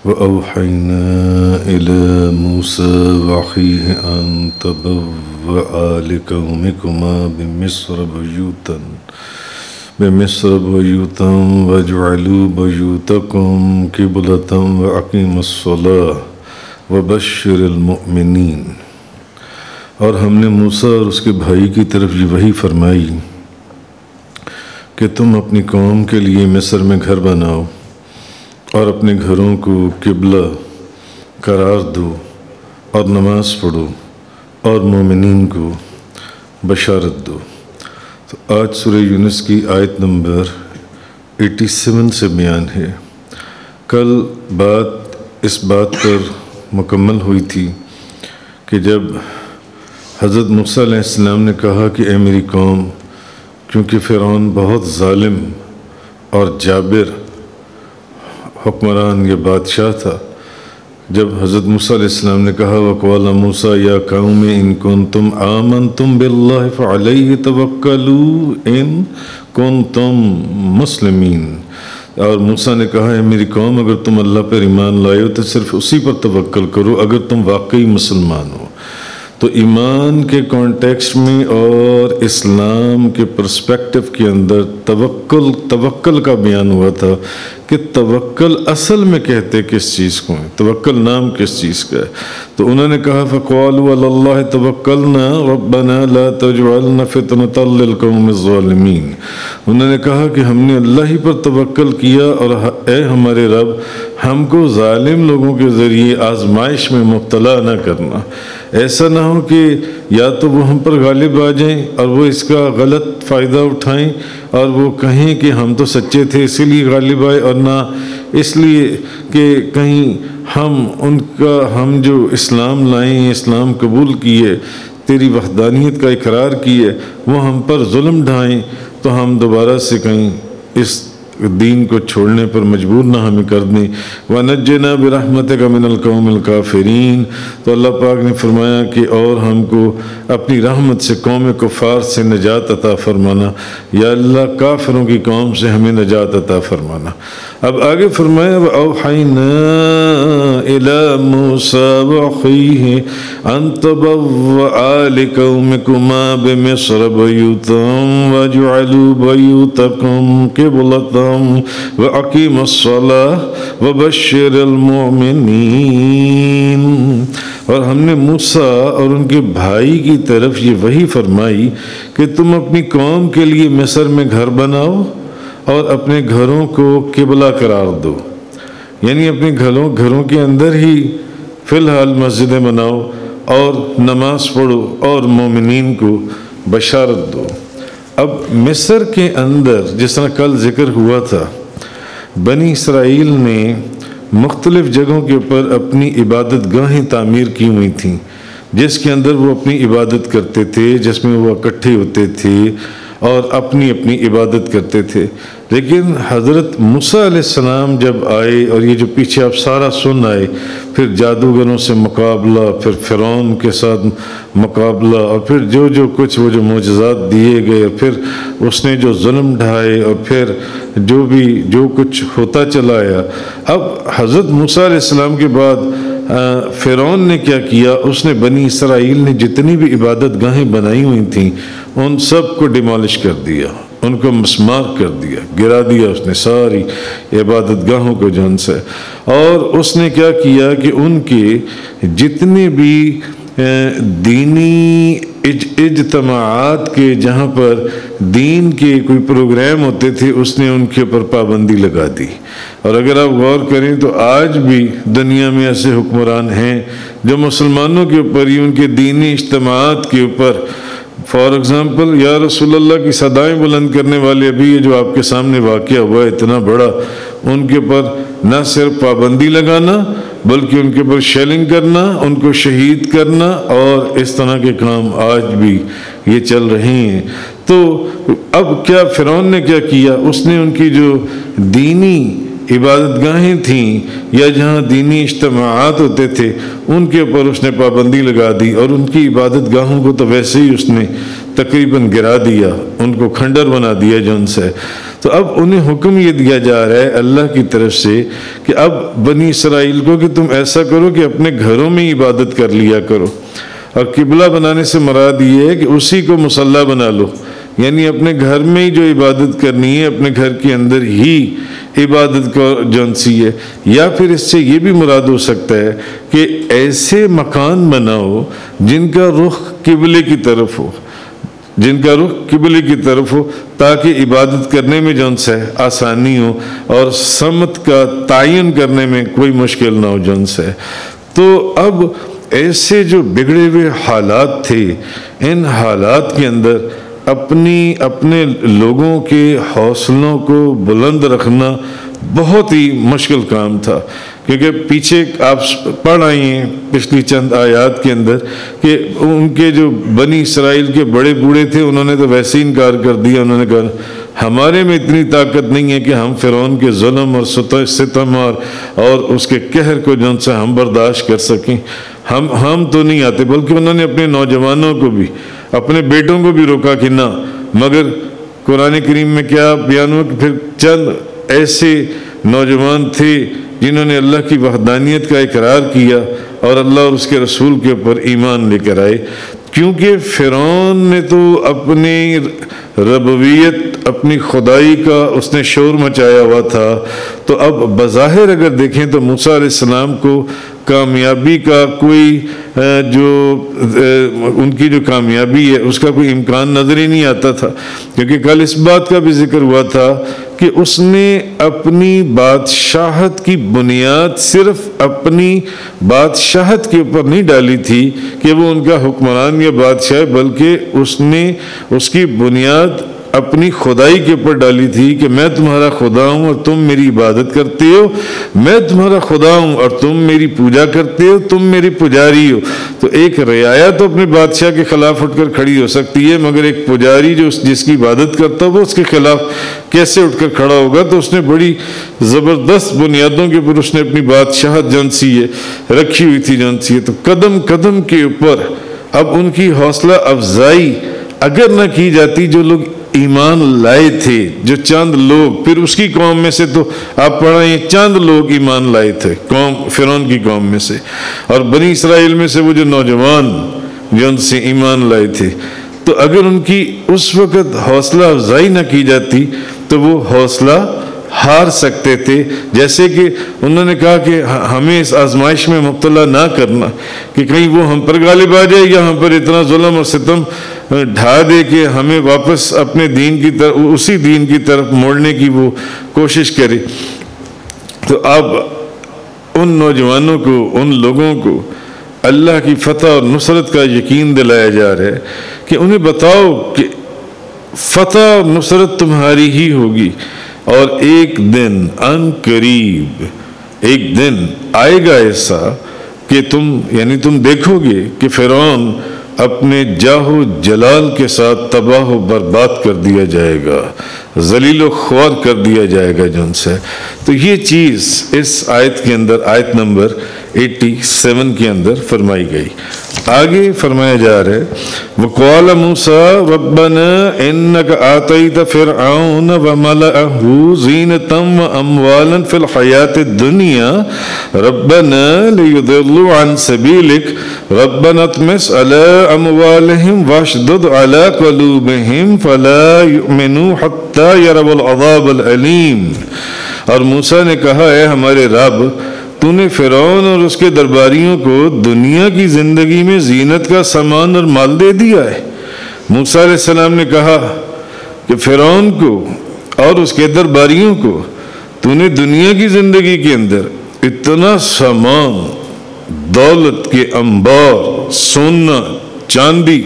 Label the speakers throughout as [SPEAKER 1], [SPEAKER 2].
[SPEAKER 1] وأوحينا إلى موسى وأخيه أن تبوأ لقومكما بمصر بيوتا واجعلوا بيوتكم قبلة وأقيموا الصلاة وبشر المؤمنين۔ اور ہم نے موسیٰ اور اس کے بھائی کی طرف یہ وحی فرمائی کہ تم اپنی قوم کے لیے مصر میں گھر بناؤ اور اپنے گھروں کو قبلہ قرار دو اور نماز پڑھو اور مومنین کو بشارت دو۔ تو آج سورہ یونس کی آیت نمبر 87 سے بیان ہے۔ کل اس بات پر مکمل ہوئی تھی کہ جب حضرت موسیٰ علیہ السلام نے کہا کہ اے میری قوم، کیونکہ فرعون بہت ظالم اور جابر حکمران یا بادشاہ تھا، جب حضرت موسیٰ علیہ السلام نے کہا وَقَالَ مُوسَىٰ يَا قَوْمِ إِن كُنتُمْ آمَنْتُمْ بِاللَّهِ فَعَلَيْهِ تَوَكَّلُوا إِن كُنتُمْ مُسْلِمِينَ۔ اور موسیٰ نے کہا ہے میری قوم، اگر تم اللہ پر ایمان لائے ہو تو صرف اسی پر توکل کرو اگر تم واقعی مسلمان ہو۔ تو ایمان کے کانٹیکسٹ میں اور اسلام کے پرسپیکٹو کے اندر توکل کا بیان ہوا تھا کہ توکل اصل میں کہتے کس چیز کو ہے، توکل نام کس چیز کا ہے۔ تو انہوں نے کہا فَقَالُوا عَلَى اللَّهِ تَوَكَّلْنَا رَبَّنَا لَا تَجْعَلْنَا فِتْنَةً لِلْقَوْمِ الظَّالِمِينَ۔ انہوں نے کہا کہ ہم نے اللہ ہی پر توکل کیا اور اے ہمارے رب، ہم کو ظالم لوگوں کے ذریعے آزمائش میں مبتلا نہ کرنا۔ ایسا نہ ہو کہ یا تو وہ ہم پر غالب آ جائیں اور وہ اس کا غلط فائدہ اٹھائیں اور وہ کہیں کہ ہم تو سچے تھے اسی لیے غالب آئے، اور نہ اس لیے کہ کہیں ہم جو اسلام لائیں، اسلام قبول کیے، تیری وحدانیت کا اقرار کیے، وہ ہم پر ظلم ڈھائیں تو ہم دوبارہ سے کہیں اس دین کو چھوڑنے پر مجبور نہ ہمیں کر دیں۔ وَنَجِّنَا بِرَحْمَتِكَ مِنَ الْقَوْمِ الْكَافِرِينَ۔ تو اللہ پاک نے فرمایا کہ اور ہم کو اپنی رحمت سے قوم کفار سے نجات عطا فرمانا، یا اللہ کافروں کی قوم سے ہمیں نجات عطا فرمانا۔ اب آگے فرمایا وَأَوْحَيْنَا إِلَى مُوسَىٰ وَأَخِيهِ أَن تَبَوَّآ لِقَوْمِكُمَا بِمِصْرَ بَيُوتًا وَاجْعَلُوا بَيُوتَكُمْ قِبْلَةً وَأَقِيمُوا الصَّلَاةَ وَبَشِّرِ الْمُؤْمِنِينَ۔ اور ہم نے موسیٰ اور ان کے بھائی کی طرف یہ وحی فرمائی کہ تم اپنی قوم کے لیے مصر میں گھر بناؤ اور اپنے گھروں کو قبلہ قرار دو، یعنی اپنے گھروں کے اندر ہی فی الحال مسجدیں بناؤ اور نماز پڑھو اور مومنین کو بشارت دو۔ اب مصر کے اندر جس طرح کل ذکر ہوا تھا، بنی اسرائیل نے مختلف جگہوں کے اوپر اپنی عبادت گاہیں تعمیر کی ہوئی تھیں، جس کے اندر وہ اپنی عبادت کرتے تھے، جس میں وہ اکٹھے ہوتے تھے اور اپنی عبادت کرتے تھے۔ لیکن حضرت موسیٰ علیہ السلام جب آئے اور یہ جو پیچھے آپ سارا سن آئے، پھر جادوگروں سے مقابلہ، پھر فرعون کے ساتھ مقابلہ، اور پھر جو کچھ وہ جو معجزات دیے گئے، اور پھر اس نے جو ظلم ڈھائے، اور پھر جو کچھ ہوتا چلا آیا، اب حضرت موسیٰ علیہ السلام کے بعد فرعون نے کیا کیا، اس نے بنی اسرائیل نے جتنی بھی عبادت گاہیں بنائی ہوئی تھیں ان سب کو ڈیمالش کر دیا، ان کو مسمار کر دیا، گرا دیا اس نے ساری عبادت گاہوں کو جان سے۔ اور اس نے کیا کیا کہ ان کے جتنے بھی دینی اجتماعات کے جہاں پر دین کے کوئی پروگرام ہوتے تھے، اس نے ان کے اوپر پابندی لگا دی۔ اور اگر آپ غور کریں تو آج بھی دنیا میں ایسے حکمران ہیں جو مسلمانوں کے اوپر ہی ان کے دینی اجتماعات کے اوپر، فار ایگزامپل یا رسول اللہ کی صدائیں بلند کرنے والے، ابھی یہ جو آپ کے سامنے واقعہ ہوا ہے اتنا بڑا، ان کے اوپر نہ صرف پابندی لگانا بلکہ ان کے اوپر شیلنگ کرنا، ان کو شہید کرنا، اور اس طرح کے کام آج بھی یہ چل رہے ہیں۔ تو اب کیا فرعون نے کیا کیا، اس نے ان کی جو دینی عبادت گاہیں تھیں یا جہاں دینی اجتماعات ہوتے تھے ان کے اوپر اس نے پابندی لگا دی، اور ان کی عبادت گاہوں کو تو ویسے ہی اس نے تقریباً گرا دیا، ان کو کھنڈر بنا دیا جن سے۔ تو اب انہیں حکم یہ دیا جا رہا ہے اللہ کی طرف سے کہ اب بنی اسرائیل کو کہ تم ایسا کرو کہ اپنے گھروں میں عبادت کر لیا کرو، اور قبلہ بنانے سے مراد یہ ہے کہ اسی کو مصلی بنا لو، یعنی اپنے گھر میں ہی جو عبادت کرنی ہے اپنے گھر کے اندر ہی عبادت کو جنسی ہے۔ یا پھر اس سے یہ بھی مراد ہو سکتا ہے کہ ایسے مکان بناؤ جن کا رخ قبلے کی طرف ہو، جن کا رخ قبلے کی طرف ہو، تاکہ عبادت کرنے میں جون سے آسانی ہو اور سمت کا تعین کرنے میں کوئی مشکل نہ ہو جون سے۔ تو اب ایسے جو بگڑے ہوئے حالات تھے، ان حالات کے اندر اپنے لوگوں کے حوصلوں کو بلند رکھنا بہت ہی مشکل کام تھا، کیونکہ پیچھے آپ پڑھ آئی ہیں پچھلی چند آیات کے اندر کہ ان کے جو بنی اسرائیل کے بڑے بوڑھے تھے انہوں نے تو ویسے ہی انکار کر دیا۔ انہوں نے کہا ہمارے میں اتنی طاقت نہیں ہے کہ ہم فرعون کے ظلم اور ستم اور اس کے قہر کو جن سے ہم برداشت کر سکیں، ہم تو نہیں آتے۔ بلکہ انہوں نے اپنے نوجوانوں کو بھی، اپنے بیٹوں کو بھی روکا کہ نہ، مگر قرآن کریم میں کیا بیان ہوا کہ پھر چند ایسے نوجوان تھے جنہوں نے اللہ کی وحدانیت کا اقرار کیا اور اللہ اور اس کے رسول کے اوپر ایمان لے کر آئے، کیونکہ فرعون نے تو اپنی ربوبیت، اپنی خدائی کا اس نے شور مچایا ہوا تھا۔ تو اب بظاہر اگر دیکھیں تو موسیٰ علیہ السلام کو کامیابی کا کوئی ان کی جو کامیابی ہے اس کا کوئی امکان نظر ہی نہیں آتا تھا، کیونکہ کل اس بات کا بھی ذکر ہوا تھا کہ اس نے اپنی بادشاہت کی بنیاد صرف اپنی بادشاہت کے اوپر نہیں ڈالی تھی کہ وہ ان کا حکمران یا بادشاہ، بلکہ اس نے اس کی بنیاد اپنی خدائی کے اوپر ڈالی تھی کہ میں تمہارا خدا ہوں اور تم میری عبادت کرتے ہو، میں تمہارا خدا ہوں اور تم میری پوجا کرتے ہو، تم میری پجاری ہو۔ تو ایک رعایا تو اپنے بادشاہ کے خلاف اٹھ کر کھڑی ہو سکتی ہے، مگر ایک پجاری جو جس کی عبادت کرتا ہو وہ اس کے خلاف کیسے اٹھ کر کھڑا ہوگا؟ تو اس نے بڑی زبردست بنیادوں کے اوپر اس نے اپنی بادشاہت جنسی ہے رکھی ہوئی تھی جنسی ہے۔ تو قدم قدم کے اوپر اب ان کی حوصلہ افزائی اگر نہ کی جاتی، جو لوگ ایمان لائے تھے، جو چند لوگ، پھر اس کی قوم میں سے تو آپ پڑھائیں چند لوگ ایمان لائے تھے فرعون کی قوم میں سے، اور بنی اسرائیل میں سے وہ جو نوجوان جو ان سے ایمان لائے تھے، تو اگر ان کی اس وقت حوصلہ افزائی نہ کی جاتی تو وہ حوصلہ ہار سکتے تھے۔ جیسے کہ انہوں نے کہا کہ ہمیں اس آزمائش میں مبتلا نہ کرنا کہ کہیں وہ ہم پر غالب آ جائے یا ہم پر اتنا ظلم اور ستم ڈھا دے کہ ہمیں واپس اپنے دین کی طرف، اسی دین کی طرف موڑنے کی وہ کوشش کرے۔ تو اب ان نوجوانوں کو، ان لوگوں کو اللہ کی فتح اور نصرت کا یقین دلایا جا رہا ہے کہ انہیں بتاؤ کہ فتح اور نصرت تمہاری ہی ہوگی، اور ایک دن ان قریب ایک دن آئے گا ایسا کہ تم دیکھو گے کہ فرعون اپنے جاہ و جلال کے ساتھ تباہ و برباد کر دیا جائے گا، ذلیل و خوار کر دیا جائے گا جن سے۔ تو یہ چیز اس آیت کے اندر، آیت نمبر 87 کے اندر فرمائی گئی۔ آگے فرمایا جا رہا ہے وَقَالَ مُوسَىٰ رَبَّنَا إِنَّكَ آتَيْتَ فِرْعَوْنَ وَمَلَأَهُ زِينَةً وَأَمْوَالًا فِي الْحَيَاةِ الدُّنْيَا رَبَّنَا لِيُضِلُّوا عَنْ سَبِيلِكَ رَبَّنَا اطْمِسْ عَلَىٰ أَمْوَالِهِمْ وَاشْدُدْ عَلَىٰ قُلُوبِهِمْ فَلَا يُؤْمِنُوا حَتَّىٰ يَرَوُا الْعَذَابَ الْأَلِيمَ۔ اور موسیٰ نے کہا اے ہمارے رب، تو نے فرعون اور اس کے درباریوں کو دنیا کی زندگی میں زینت کا سامان اور مال دے دیا ہے۔ موسیٰ علیہ السلام نے کہا کہ فرعون کو اور اس کے درباریوں کو تو نے دنیا کی زندگی کے اندر اتنا سامان، دولت کے انبار، سونا چاندی،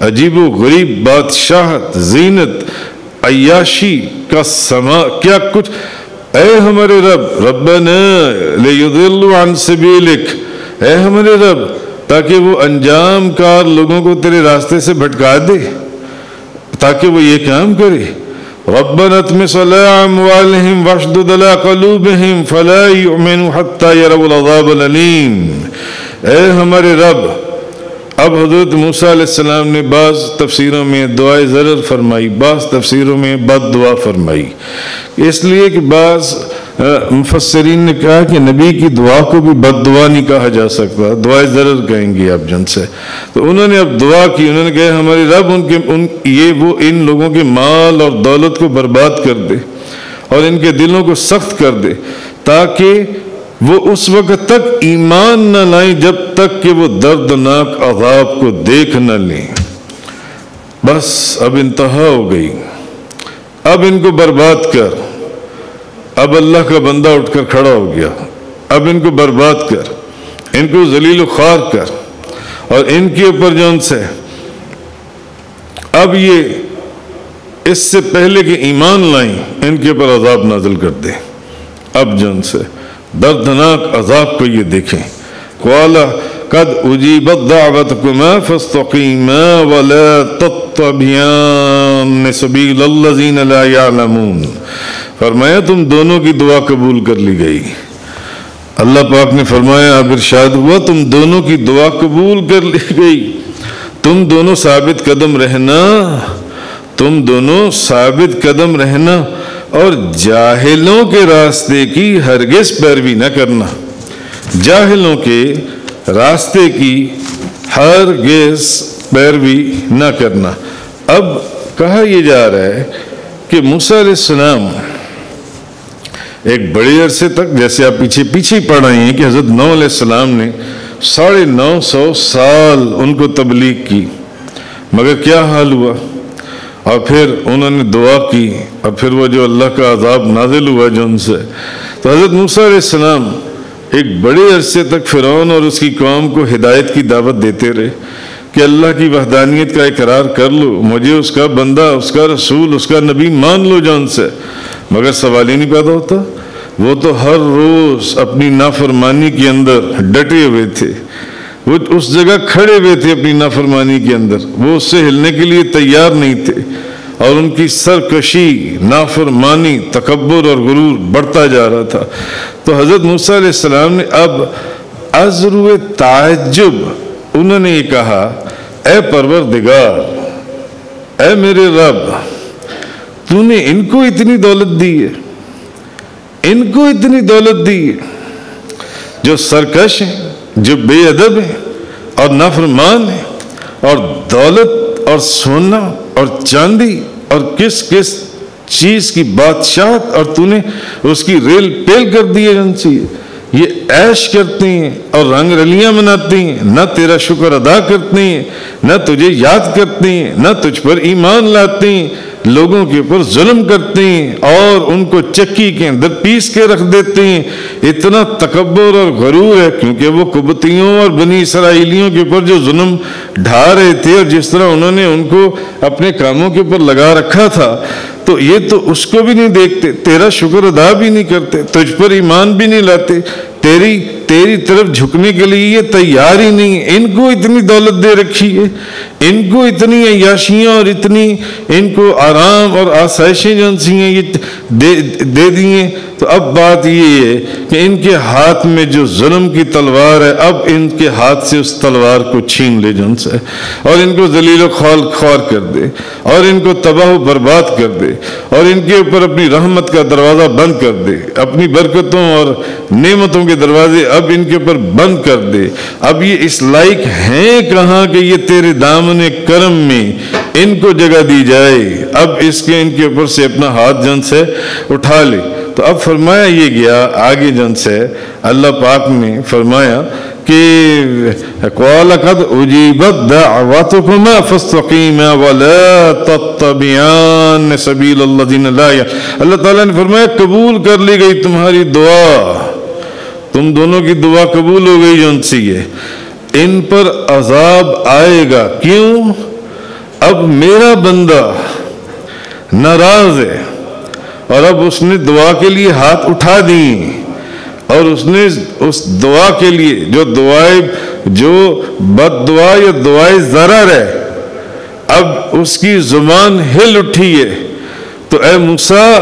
[SPEAKER 1] عجیب و غریب بادشاہت، زینت، عیاشی کا کیا کچھ، اے ہمارے رب ربنا لیضلوا عن سبیلک، اے ہمارے رب تاکہ وہ انجام کار لوگوں کو تیرے راستے سے بھٹکا دے، تاکہ وہ یہ کام کرے۔ ربنا اطمس علی اموالہم واشدد علی قلوبہم فلا یؤمنوا حتی یروا العذاب الالیم۔ اے ہمارے رب اب حضرت موسیٰ علیہ السلام نے بعض تفسیروں میں دعائے ضرر فرمائی، بعض تفسیروں میں بد دعا فرمائی، اس لیے کہ بعض مفسرین نے کہا کہ نبی کی دعا کو بھی بد دعا نہیں کہا جا سکتا، دعائے ضرر کہیں گے اب جن سے. تو انہوں نے اب دعا کی، انہوں نے کہا ہمارے رب ان لوگوں کے مال اور دولت کو برباد کر دے اور ان کے دلوں کو سخت کر دے، تاکہ وہ اس وقت تک ایمان نہ لائیں جب تک کہ وہ دردناک عذاب کو دیکھ نہ لیں. بس اب انتہا ہو گئی، اب ان کو برباد کر. اب اللہ کا بندہ اٹھ کر کھڑا ہو گیا، اب ان کو برباد کر، ان کو ذلیل و خوار کر، اور ان کے اوپر جو ان سے اب یہ اس سے پہلے کہ ایمان لائیں ان کے اوپر عذاب نازل کر دے. اب جو ان سے دردناک عذاب کو یہ دیکھیں. قَالَ قَدْ أُجِيبَتْ دَعْوَتُكُمَا فَاسْتَقِيمَا وَلَا تَتَّبِعَانَّ سَبِيلَ الَّذِينَ لَا يَعْلَمُونَ. فرمایا تم دونوں کی دعا قبول کر لی گئی. اللہ پاک نے فرمایا اب ارشاد ہوا تم دونوں کی دعا قبول کر لی گئی، تم دونوں ثابت قدم رہنا، تم دونوں ثابت قدم رہنا اور جاہلوں کے راستے کی ہرگز پیروی نہ کرنا. جاہلوں کے راستے کی ہرگز پیروی نہ کرنا. اب کہا یہ جا رہا ہے کہ موسیٰ علیہ السلام ایک بڑے عرصے تک، جیسے آپ پیچھے پڑھ رہے ہیں کہ حضرت نوح علیہ السلام نے 950 سال ان کو تبلیغ کی، مگر کیا حال ہوا؟ اور پھر انہوں نے دعا کی اور پھر وہ جو اللہ کا عذاب نازل ہوا جو ان سے. تو حضرت موسیٰ علیہ السلام ایک بڑے عرصے تک فرعون اور اس کی قوم کو ہدایت کی دعوت دیتے رہے کہ اللہ کی وحدانیت کا اقرار کر لو، مجھے اس کا بندہ، اس کا رسول، اس کا نبی مان لو جو ان سے. مگر سوال ہی نہیں پیدا ہوتا. وہ تو ہر روز اپنی نافرمانی کے اندر ڈٹے ہوئے تھے، وہ اس جگہ کھڑے ہوئے تھے اپنی نافرمانی کے اندر، وہ اس سے ہلنے کے لیے تیار نہیں تھے، اور ان کی سرکشی، نافرمانی، تکبر اور غرور بڑھتا جا رہا تھا. تو حضرت موسیٰ علیہ السلام نے اب از روئے تعجب انہوں نے یہ کہا اے پروردگار، اے میرے رب، تو نے ان کو اتنی دولت دی ہے، ان کو اتنی دولت دی ہے، جو سرکش ہیں، جو بے ادب ہیں اور نافرمان ہیں، اور دولت اور سونا اور چاندی اور کس کس چیز کی بادشاہت، اور تو نے اس کی ریل پیل کر دی ہے جن سی. یہ عیش کرتی ہیں اور رنگ رلیاں مناتی ہیں، نہ تیرا شکر ادا کرتی ہیں، نہ تجھے یاد کرتی ہیں، نہ تجھ پر ایمان لاتی ہیں، لوگوں کے اوپر ظلم کرتی ہیں اور ان کو چکی کے اندر پیس کے رکھ دیتی ہیں. اتنا تکبر اور غرور ہے، کیونکہ وہ قبطیوں اور بنی اسرائیلیوں کے اوپر جو ظلم ڈھا رہے تھے اور جس طرح انہوں نے ان کو اپنے کاموں کے اوپر لگا رکھا تھا، تو یہ تو اس کو بھی نہیں دیکھتے، تیرا شکر ادا بھی نہیں کرتے، تجھ پر ایمان بھی نہیں لاتے، تیری طرف جھکنے کے لیے یہ تیار ہی نہیں. ان کو اتنی دولت دے رکھی ہے، ان کو اتنی عیاشیاں اور اتنی ان کو آرام اور آسائشیں جو سی ہیں یہ دے دی ہیں. تو اب بات یہ ہے کہ ان کے ہاتھ میں جو ظلم کی تلوار ہے، اب ان کے ہاتھ سے اس تلوار کو چھین لے جن سے، اور ان کو ذلیل و خوار کر دے، اور ان کو تباہ و برباد کر دے، اور ان کے اوپر اپنی رحمت کا دروازہ بند کر دے، اپنی برکتوں اور نعمتوں کے دروازے اب ان کے اوپر بند کر دے. اب یہ اس لائق ہیں کہاں کہ یہ تیرے دامن کرم میں ان کو جگہ دی جائے. اب ان کے اوپر سے اپنا ہاتھ جن سے اٹھا لے. تو اب فرمایا یہ گیا آگے جن سے اللہ پاک نے فرمایا کہ قَالَ قَدْ أُجِيبَتْ دَعْوَتُكُمَا فَاسْتَقِيمَا وَلَا تَتَّبِعَانَّ سَبِيلَ الَّذِينَ لَا يَعْلَمُونَ. اللہ تعالیٰ نے فرمایا قبول کر لی گئی تمہاری دعا، تم دونوں کی دعا قبول ہو گئی جن سی ہے. ان پر عذاب آئے گا. کیوں؟ اب میرا بندہ ناراض ہے اور اب اس نے دعا کے لیے ہاتھ اٹھا دی، اور اس نے اس دعا کے لیے جو بد دعا یا دعائے ضرر ہے، اب اس کی زبان ہل اٹھی ہے. تو اے موسیٰ،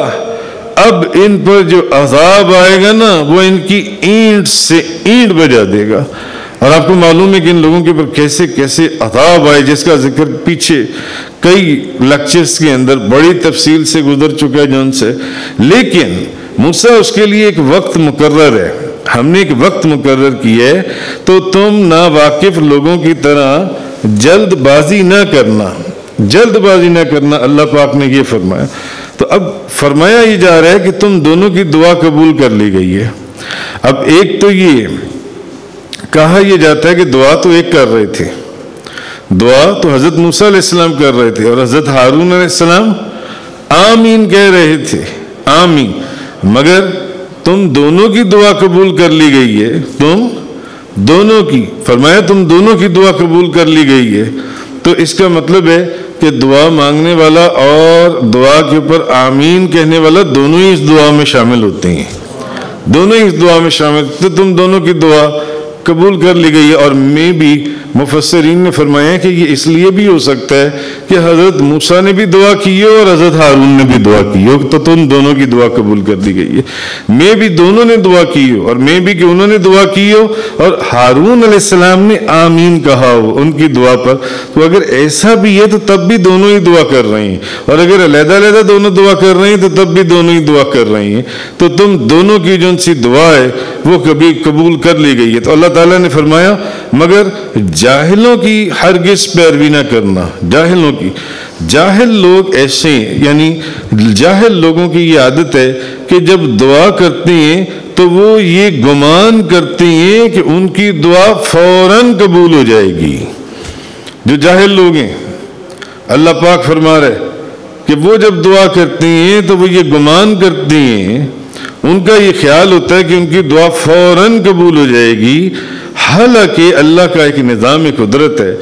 [SPEAKER 1] اب ان پر جو عذاب آئے گا نا، وہ ان کی اینٹ سے اینٹ بجا دے گا. اور آپ کو معلوم ہے کہ ان لوگوں کے اوپر کیسے کیسے عذاب آئے، جس کا ذکر پیچھے کئی لیکچرز کے اندر بڑی تفصیل سے گزر چکا ہے جن سے. لیکن موسیٰ اس کے لیے ایک وقت مقرر ہے، ہم نے ایک وقت مقرر کیا ہے، تو تم ناواقف لوگوں کی طرح جلد بازی نہ کرنا. اللہ پاک نے یہ فرمایا. تو اب فرمایا یہ جا رہا ہے کہ تم دونوں کی دعا قبول کر لی گئی ہے. اب ایک تو یہ کہا یہ جاتا ہے کہ دعا تو ایک کر رہے تھے، دعا تو حضرت موسیٰ علیہ السلام کر رہے تھے، اور حضرت ہارون علیہ السلام آمین کہہ رہے تھے، آمین. مگر تم دونوں کی دعا قبول کر لی گئی ہے، تم دونوں کی، فرمایا تم دونوں کی دعا قبول کر لی گئی ہے. تو اس کا مطلب ہے کہ دعا مانگنے والا اور دعا کے اوپر آمین کہنے والا دونوں ہی اس دعا میں شامل ہوتے ہیں، دونوں ہی اس دعا میں شامل. تو تم دونوں کی دعا قبول کر لی گئی ہے. اور میں بھی مفسرین نے فرمایا کہ یہ اس لیے بھی ہو سکتا ہے کہ حضرت موسیٰ نے بھی دعا کی ہو اور حضرت ہارون نے بھی دعا کی ہو، تو تم دونوں کی دعا قبول کر دی گئی ہے. میں بھی دونوں نے دعا کی ہو، اور میں بھی کہ انہوں نے دعا کی ہو اور ہارون علیہ السلام نے آمین کہا ہو ان کی دعا پر. تو اگر ایسا بھی ہے تو تب بھی دونوں ہی دعا کر رہے ہیں، اور اگر علیحدہ علیحدہ دونوں دعا کر رہے ہیں تو تب بھی دونوں ہی دعا کر رہے ہیں. تو تم دونوں کی جو سی دعا ہے وہ کبھی قبول کر لی گئی ہے. تو اللہ تعالیٰ نے فرمایا مگر جاہلوں کی ہرگز پیروی نہ کرنا. جاہلوں کی، جاہل لوگ ایسے ہیں، یعنی جاہل لوگوں کی یہ عادت ہے کہ جب دعا کرتے ہیں تو وہ یہ گمان کرتے ہیں کہ ان کی دعا فوراً قبول ہو جائے گی. جو جاہل لوگ ہیں اللہ پاک فرما رہے کہ وہ جب دعا کرتے ہیں تو وہ یہ گمان کرتے ہیں، ان کا یہ خیال ہوتا ہے کہ ان کی دعا فوراً قبول ہو جائے گی. حالانکہ اللہ کا ایک نظام قدرت ہے،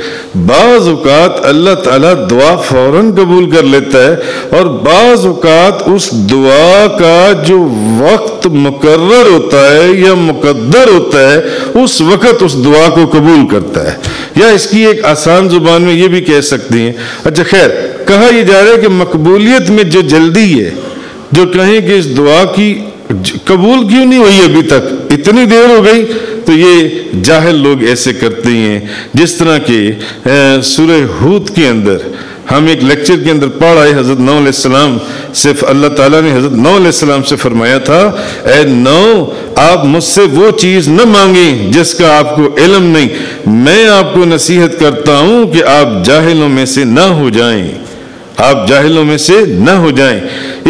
[SPEAKER 1] بعض اوقات اللہ تعالیٰ دعا فوراً قبول کر لیتا ہے، اور بعض اوقات اس دعا کا جو وقت مقرر ہوتا ہے یا مقدر ہوتا ہے اس وقت اس دعا کو قبول کرتا ہے. یا اس کی ایک آسان زبان میں یہ بھی کہہ سکتے ہیں. اچھا خیر، کہا یہ جا رہا ہے کہ مقبولیت میں جو جلدی ہے، جو کہیں کہ اس دعا کی قبول کیوں نہیں ہوئی ابھی تک، اتنی دیر ہو گئی، تو یہ جاہل لوگ ایسے کرتے ہیں. جس طرح کہ سورہ ہود کے اندر ہم ایک لیکچر کے اندر پڑھا ہے، حضرت نوح علیہ السلام سے اللہ تعالیٰ نے حضرت نوح علیہ السلام سے فرمایا تھا، اے نوح آپ مجھ سے وہ چیز نہ مانگیں جس کا آپ کو علم نہیں. میں آپ کو نصیحت کرتا ہوں کہ آپ جاہلوں میں سے نہ ہو جائیں، آپ جاہلوں میں سے نہ ہو جائیں.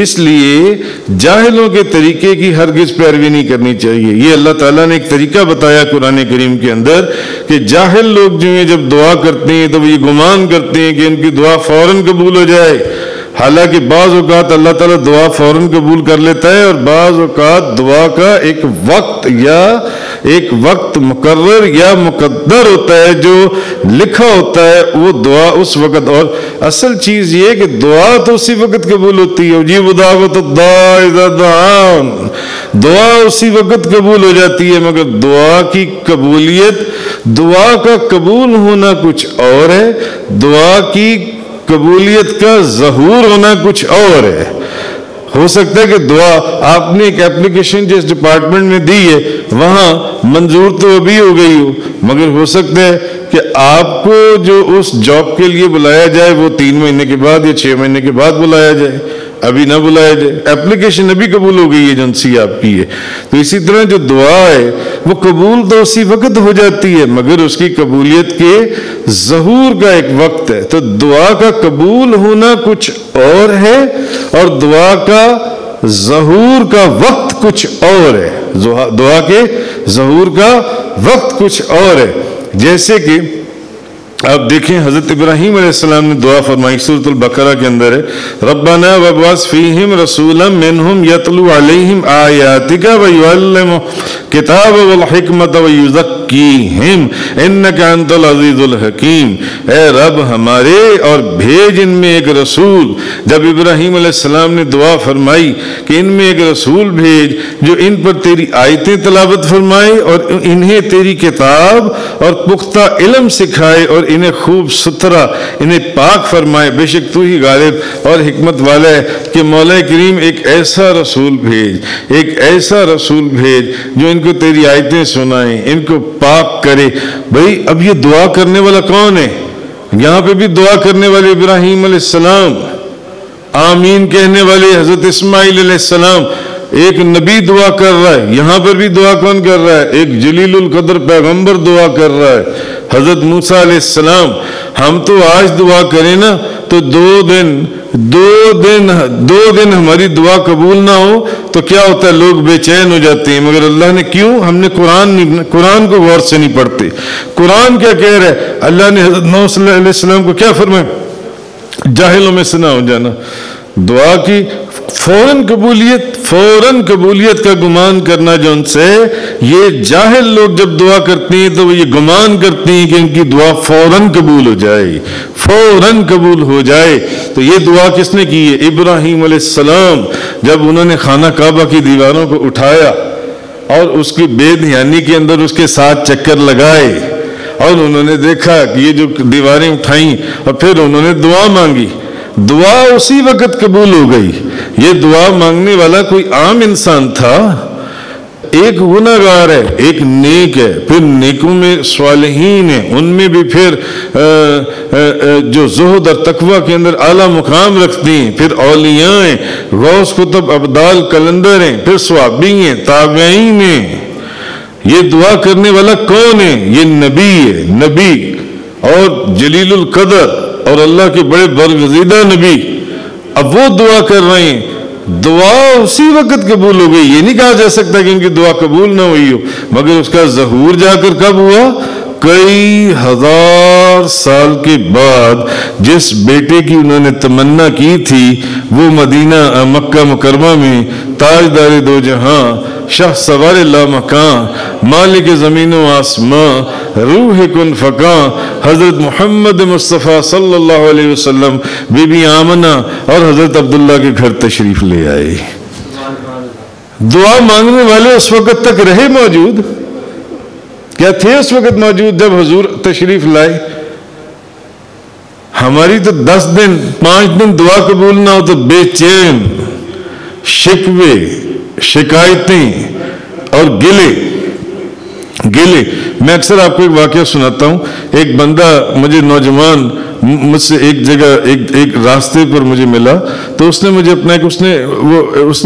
[SPEAKER 1] اس لیے جاہلوں کے طریقے کی ہرگز پیروی نہیں کرنی چاہیے. یہ اللہ تعالیٰ نے ایک طریقہ بتایا قرآن کریم کے اندر کہ جاہل لوگ جو ہیں جب دعا کرتے ہیں تو وہ یہ گمان کرتے ہیں کہ ان کی دعا فوراً قبول ہو جائے. حالانکہ بعض اوقات اللہ تعالیٰ دعا فوراً قبول کر لیتا ہے، اور بعض اوقات دعا کا ایک وقت مقرر یا مقدر ہوتا ہے جو لکھا ہوتا ہے، وہ دعا اس وقت. اور اصل چیز یہ ہے کہ دعا تو اسی وقت قبول ہوتی ہے، جی دعوت الداع اذا دعان، دعا اسی وقت قبول ہو جاتی ہے. مگر دعا کی قبولیت، دعا کا قبول ہونا کچھ اور ہے، دعا کی قبولیت کا ظہور ہونا کچھ اور ہے. ہو سکتا ہے کہ دعا آپ نے ایک اپلیکیشن جس ڈپارٹمنٹ میں دی ہے وہاں منظور تو ابھی ہو گئی ہو، مگر ہو سکتا ہے کہ آپ کو جو اس جاب کے لیے بلایا جائے وہ 3 مہینے کے بعد یا 6 مہینے کے بعد بلایا جائے، ابھی نہ بلایا جائے. اپلیکیشن ابھی قبول ہو گئی ایجنسی آپ کی ہے. تو اسی طرح جو دعا ہے وہ قبول تو اسی وقت ہو جاتی ہے، مگر اس کی قبولیت کے ظہور کا ایک وقت ہے. تو دعا کا قبول ہونا کچھ اور ہے اور دعا کا ظہور کا وقت کچھ اور ہے. دعا کے ظہور کا وقت کچھ اور ہے. جیسے کہ آپ دیکھیں حضرت ابراہیم علیہ السلام نے دعا فرمائی، سورۃ البقرہ کے اندر ہے، ربنا وابعث فیہم رسولا منہم یتلو علیہم آیاتک ویعلمہم الکتاب والحکمت ویزکیہم انک انت العزیز الحکیم. اے رب ہمارے اور بھیج ان میں ایک رسول. جب ابراہیم علیہ السلام نے دعا فرمائی کہ ان میں ایک رسول بھیج جو ان پر تیری آیتیں تلاوت فرمائے اور انہیں تیری کتاب اور پختہ علم سکھائے اور انہیں خوب ستھرا، انہیں پاک فرمائے. بے شک تو ہی غالب اور حکمت والا ہے کہ مولا کریم ایک ایسا رسول بھیج، ایک ایسا رسول بھیج جو ان کو تیری آیتیں سنائیں، ان کو پاک کرے۔ بھائی اب یہ دعا کرنے والا کون ہے؟ یہاں پہ بھی دعا کرنے والے ابراہیم علیہ السلام، آمین کہنے والے حضرت اسماعیل علیہ السلام، ایک نبی دعا کر رہا ہے۔ یہاں پر بھی دعا کون کر رہا ہے؟ ایک جلیل القدر پیغمبر دعا کر رہا ہے، حضرت موسیٰ علیہ السلام۔ ہم تو آج دعا کریں نا تو دو دن ہماری دعا قبول نہ ہو تو کیا ہوتا ہے؟ لوگ بے چین ہو جاتے ہیں۔ مگر اللہ نے کیوں؟ ہم نے قرآن کو غور سے نہیں پڑھتے۔ قرآن کیا کہہ رہا ہے؟ اللہ نے حضرت نوح صلی اللہ علیہ السلام کو کیا فرمایا؟ جاہلوں میں سے نہ ہو جانا۔ دعا کی فوراً قبولیت کا گمان کرنا جو ان سے، یہ جاہل لوگ جب دعا کرتے ہیں تو وہ یہ گمان کرتے ہیں کہ ان کی دعا فوراً قبول ہو جائے، فوراً قبول ہو جائے۔ تو یہ دعا کس نے کی ہے؟ ابراہیم علیہ السلام۔ جب انہوں نے خانہ کعبہ کی دیواروں کو اٹھایا اور اس کی بے دھیانی کے اندر اس کے ساتھ چکر لگائے اور انہوں نے دیکھا کہ یہ جو دیواریں اٹھائیں اور پھر انہوں نے دعا مانگی، دعا اسی وقت قبول ہو گئی۔ یہ دعا مانگنے والا کوئی عام انسان تھا؟ ایک گناہگار ہے، ایک نیک ہے، پھر نیکوں میں صالحین ہیں، ان میں بھی پھر جو زہد اور تقوی کے اندر اعلیٰ مقام رکھتی ہیں، پھر اولیاء ہیں، غوث قطب ابدال کلندر ہیں، پھر صحابی ہیں، تابعین ہیں۔ یہ دعا کرنے والا کون ہے؟ یہ نبی ہے، نبی اور جلیل القدر اور اللہ کے بڑے برگزیدہ نبی۔ اب وہ دعا کر رہے ہیں، دعا اسی وقت قبول ہو گئی۔ یہ نہیں کہا جا سکتا کہ ان کی دعا قبول نہ ہوئی ہو، مگر اس کا ظہور جا کر کب ہوا؟ کئی ہزار سال کے بعد جس بیٹے کی انہوں نے تمنا کی تھی، وہ مدینہ مکہ مکرمہ میں تاجدار دو جہاں، شاہ سوار لامکاں، مالک زمین و آسماں، روح کن فکاں، حضرت محمد مصطفیٰ صلی اللہ علیہ وسلم بی بی آمنہ اور حضرت عبداللہ کے گھر تشریف لے آئے۔ دعا مانگنے والے اس وقت تک رہے موجود؟ کیا تھے اس وقت موجود جب حضور تشریف لائے؟ ہماری تو 10 دن 5 دن دعا قبول نہ ہو تو بے چین، شکوے، شکایتیں اور گلے۔ میں اکثر آپ کو ایک واقعہ سناتا ہوں۔ ایک بندہ مجھے نوجوان مجھ سے ایک جگہ ایک راستے پر مجھے ملا، تو اس نے مجھے اپنا اس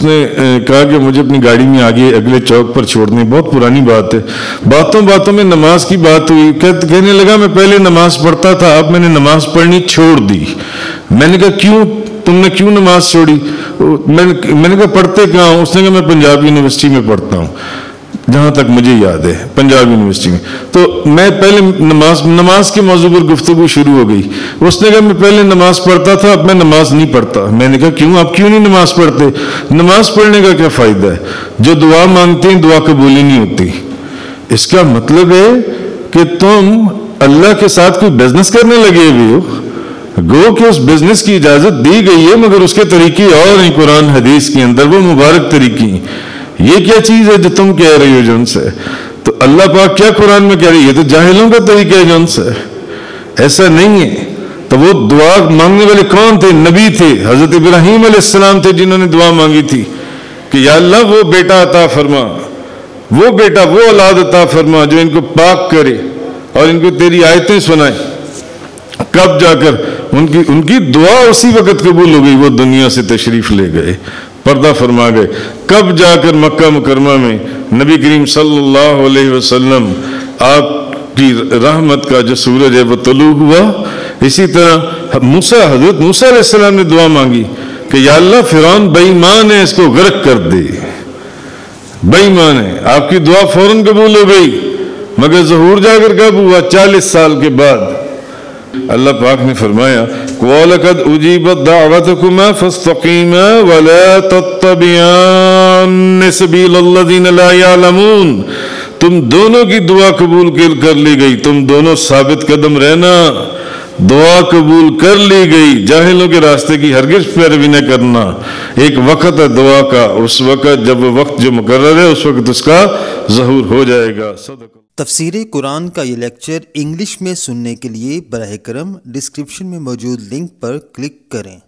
[SPEAKER 1] نے کہا کہ مجھے اپنی گاڑی میں آگے اگلے چوک پر چھوڑنے۔ بہت پرانی بات ہے، باتوں میں نماز کی بات ہوئی۔ کہنے لگا میں پہلے نماز پڑھتا تھا، اب میں نے نماز پڑھنی چھوڑ دی۔ میں نے کہا کیوں؟ تم نے کیوں نماز چھوڑی؟ میں نے کہا پڑھتے کہاں ہوں؟ اس نے کہا میں پنجاب یونیورسٹی میں پڑھتا ہوں، جہاں تک مجھے یاد ہے پنجاب یونیورسٹی میں۔ تو میں پہلے نماز کے موضوع پر گفتگو شروع ہو گئی۔ اس نے کہا میں پہلے نماز پڑھتا تھا، اب میں نماز نہیں پڑھتا۔ میں نے کہا کیوں؟ آپ کیوں نہیں نماز پڑھتے؟ نماز پڑھنے کا کیا فائدہ ہے؟ جو دعا مانگتے ہیں دعا قبول ہی نہیں ہوتی۔ اس کا مطلب ہے کہ تم اللہ کے ساتھ کوئی بزنس کرنے لگے ہوئے ہو، گو کہ اس بزنس کی اجازت دی گئی ہے مگر اس کے طریقے اور ہیں قرآن حدیث کے اندر، وہ مبارک طریقے ہیں۔ یہ کیا چیز ہے جو تم کہہ رہی ہو جن سے؟ تو اللہ پاک کیا قرآن میں کہہ رہی ہے؟ یہ تو جاہلوں کا طریقہ ہے جن سے، ایسا نہیں ہے۔ تو وہ دعا مانگنے والے کون تھے؟ نبی تھے، حضرت ابراہیم علیہ السلام تھے جنہوں نے دعا مانگی تھی کہ یا اللہ وہ بیٹا عطا فرما، وہ بیٹا، وہ اولاد عطا فرما جو ان کو پاک کرے اور ان کو تیری آیتیں سنائے۔ کب جا کر ان کی دعا اسی وقت قبول ہو گئی، وہ دنیا سے تشریف لے گئے، پردہ فرما گئے۔ کب جا کر مکہ مکرمہ میں نبی کریم صلی اللہ علیہ وسلم آپ کی رحمت کا جو سورج ہے وہ طلوع ہوا۔ اسی طرح حضرت موسیٰ علیہ السلام نے دعا مانگی کہ یا اللہ فرعون بے ایمان ہے، اس کو غرق کر دے، بے ایمان ہے۔ آپ کی دعا فوراً قبول ہو گئی، مگر ظہور جا کر کب ہوا؟ 40 سال کے بعد۔ اللہ پاک نے فرمایا وَلَقَدْ أُجِيبَتْ دَعْوَتُكُمَا فَاسْتَقِيمَا وَلَا تَتَّبِعَنَّ سَبِيلَ الَّذِينَ لَا يَعْلَمُونَ۔ تم دونوں کی دعا قبول کر لی گئی، تم دونوں ثابت قدم رہنا، دعا قبول کر لی گئی۔ جاہلوں کے راستے کی ہرگز پیروی نہ کرنا۔ ایک وقت ہے دعا کا، اس وقت جب وہ وقت جو مقرر ہے اس وقت اس کا ظہور ہو جائے گا۔
[SPEAKER 2] تفسیر قرآن کا یہ لیکچر انگلش میں سننے کے لیے براہ کرم ڈسکرپشن میں موجود لنک پر کلک کریں۔